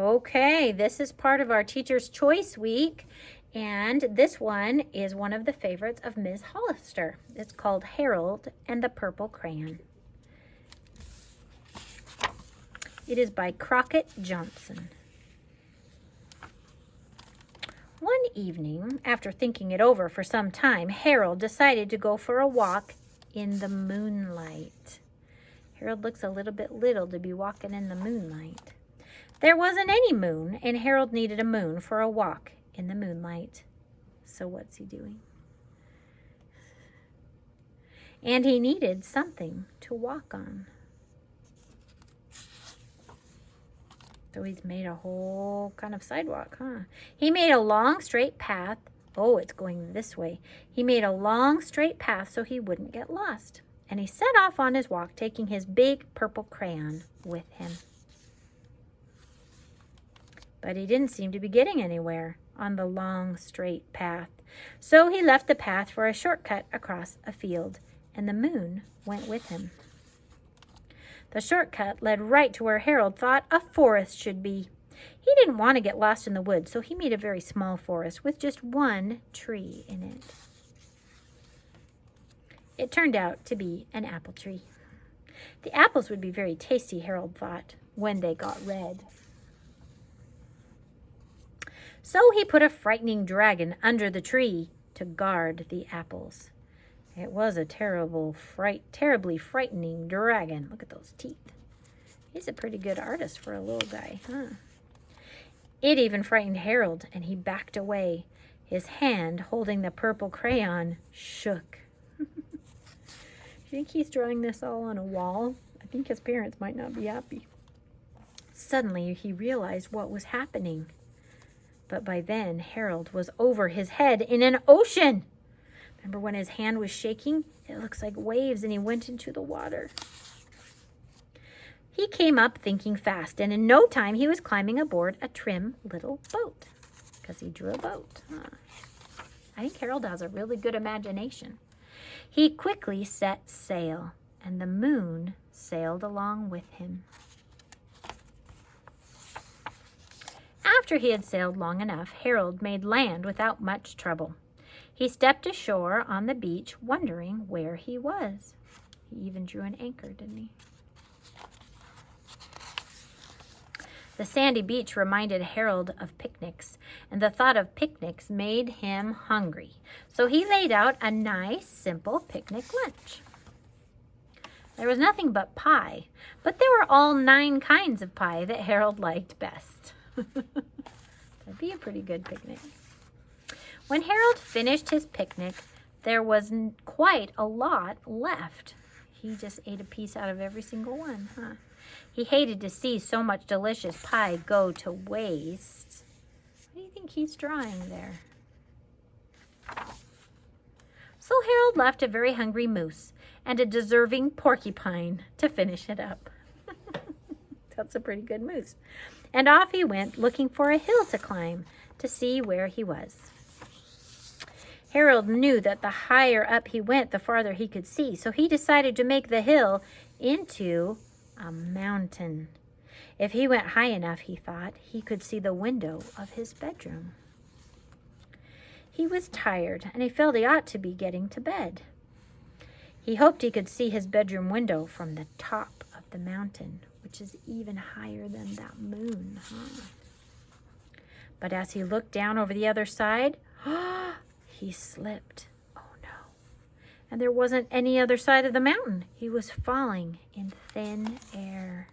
Okay, this is part of our Teacher's Choice Week, and this one is one of the favorites of Ms. Hollister. It's called Harold and the Purple Crayon. It is by Crockett Johnson. One evening, after thinking it over for some time, Harold decided to go for a walk in the moonlight. Harold looks a little bit little to be walking in the moonlight. There wasn't any moon, and Harold needed a moon for a walk in the moonlight. So what's he doing? And he needed something to walk on. So he's made a whole kind of sidewalk, huh? He made a long straight path. Oh, it's going this way. He made a long straight path so he wouldn't get lost. And he set off on his walk, taking his big purple crayon with him. But he didn't seem to be getting anywhere on the long straight path. So he left the path for a shortcut across a field, and the moon went with him. The shortcut led right to where Harold thought a forest should be. He didn't want to get lost in the woods, so he made a very small forest with just one tree in it. It turned out to be an apple tree. The apples would be very tasty, Harold thought, when they got red. So he put a frightening dragon under the tree to guard the apples. It was a terribly frightening dragon. Look at those teeth. He's a pretty good artist for a little guy, huh? It even frightened Harold, and he backed away. His hand, holding the purple crayon, shook. Do you think he's drawing this all on a wall? I think his parents might not be happy. Suddenly, he realized what was happening. But by then, Harold was over his head in an ocean. Remember when his hand was shaking? It looks like waves, and he went into the water. He came up thinking fast, and in no time he was climbing aboard a trim little boat, because he drew a boat. Huh. I think Harold has a really good imagination. He quickly set sail, and the moon sailed along with him. After he had sailed long enough, Harold made land without much trouble. He stepped ashore on the beach, wondering where he was. He even drew an anchor, didn't he? The sandy beach reminded Harold of picnics, and the thought of picnics made him hungry. So he laid out a nice, simple picnic lunch. There was nothing but pie, but there were all 9 kinds of pie that Harold liked best. That'd be a pretty good picnic. When Harold finished his picnic, there was quite a lot left. He just ate a piece out of every single one, huh? He hated to see so much delicious pie go to waste. What do you think he's drawing there? So Harold left a very hungry moose and a deserving porcupine to finish it up. That's a pretty good moose. And off he went, looking for a hill to climb to see where he was. Harold knew that the higher up he went, the farther he could see, so he decided to make the hill into a mountain. If he went high enough, he thought, he could see the window of his bedroom. He was tired, and he felt he ought to be getting to bed. He hoped he could see his bedroom window from the top of the mountain, which is even higher than that moon, huh? But as he looked down over the other side, he slipped. Oh no. And there wasn't any other side of the mountain. He was falling in thin air.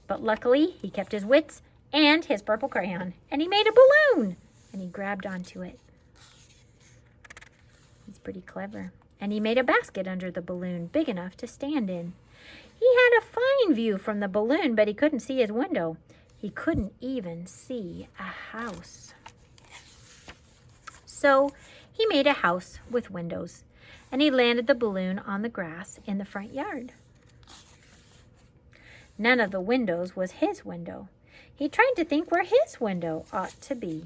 But luckily, he kept his wits and his purple crayon, and he made a balloon, and he grabbed onto it. He's pretty clever. And he made a basket under the balloon, big enough to stand in. He had a fine view from the balloon, but he couldn't see his window. He couldn't even see a house. So he made a house with windows, and he landed the balloon on the grass in the front yard. None of the windows was his window. He tried to think where his window ought to be.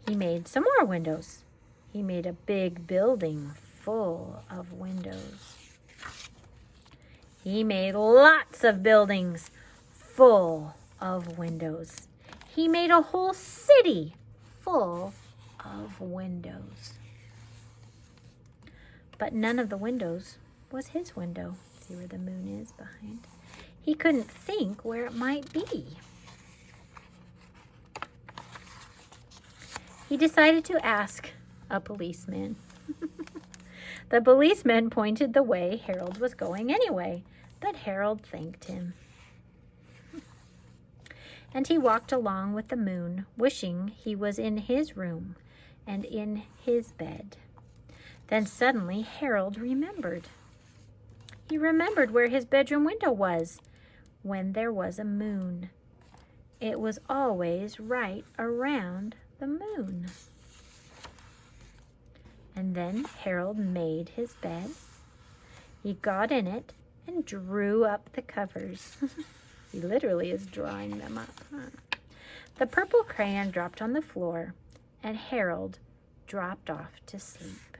He made some more windows. He made a big building full of windows. He made lots of buildings full of windows. He made a whole city full of windows. But none of the windows was his window. See where the moon is behind? He couldn't think where it might be. He decided to ask a policeman. The policeman pointed the way Harold was going anyway, but Harold thanked him. And he walked along with the moon, wishing he was in his room and in his bed. Then suddenly Harold remembered. He remembered where his bedroom window was when there was a moon. It was always right around the moon. And then Harold made his bed. He got in it and drew up the covers. He literally is drawing them up. The purple crayon dropped on the floor, and Harold dropped off to sleep.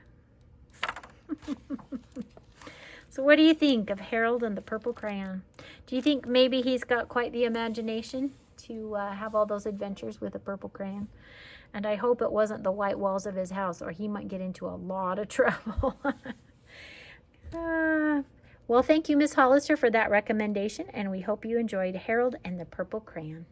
So what do you think of Harold and the purple crayon? Do you think maybe he's got quite the imagination to have all those adventures with a purple crayon? And I hope it wasn't the white walls of his house, or he might get into a lot of trouble. Well, thank you, Miss Hollister, for that recommendation, and we hope you enjoyed Harold and the Purple Crayon.